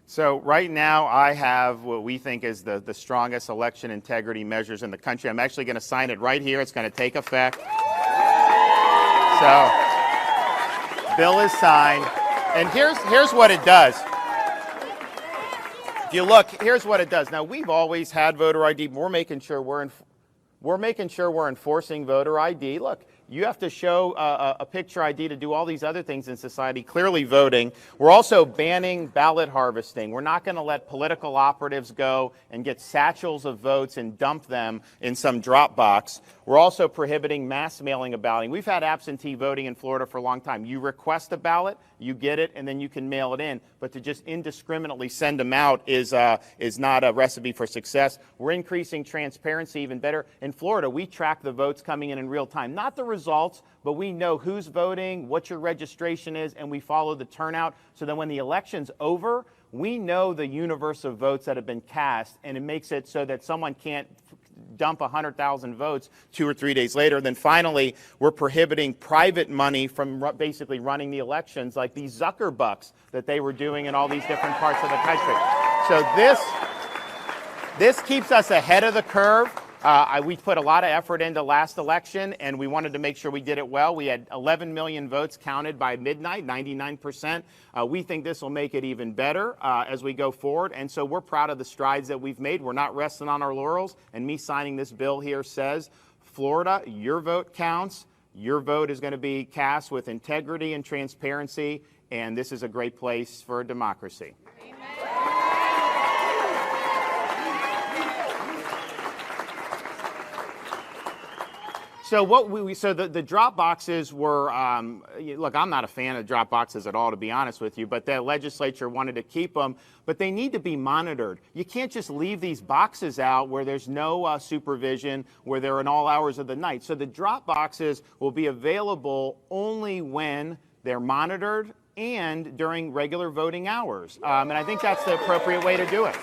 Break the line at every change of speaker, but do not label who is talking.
So right now I have what we think is the strongest election integrity measures in the country. I'm actually going to sign it right here. It's going to take effect. So, bill is signed. And here's what it does. If you look, here's what it does. Now, we've always had voter ID. We're making sure we're enforcing voter ID. Look, you have to show a picture ID to do all these other things in society, clearly voting. We're also banning ballot harvesting. We're not going to let political operatives go and get satchels of votes and dump them in some Dropbox. We're also prohibiting mass mailing of balloting. We've had absentee voting in Florida for a long time. You request a ballot, you get it, and then you can mail it in. But to just indiscriminately send them out is not a recipe for success. We're increasing transparency even better. In Florida, we track the votes coming in real time. Not the results, but we know who's voting, what your registration is, and we follow the turnout. So that when the election's over, we know the universe of votes that have been cast, and it makes it so that someone can't dump 100,000 votes 2 or 3 days later. Then finally, we're prohibiting private money from basically running the elections, like these Zuckerbucks that they were doing in all these different parts of the country. So this keeps us ahead of the curve. We put a lot of effort into last election, and we wanted to make sure we did it well. We had 11 million votes counted by midnight, 99%. We think this will make it even better as we go forward, and so we're proud of the strides that we've made. We're not resting on our laurels, and me signing this bill here says, Florida, your vote counts. Your vote is going to be cast with integrity and transparency, and this is a great place for a democracy. So the Dropboxes were, look, I'm not a fan of Dropboxes at all, to be honest with you, but the legislature wanted to keep them, but they need to be monitored. You can't just leave these boxes out where there's no supervision, where they're in all hours of the night. So the Dropboxes will be available only when they're monitored and during regular voting hours. And I think that's the appropriate way to do it.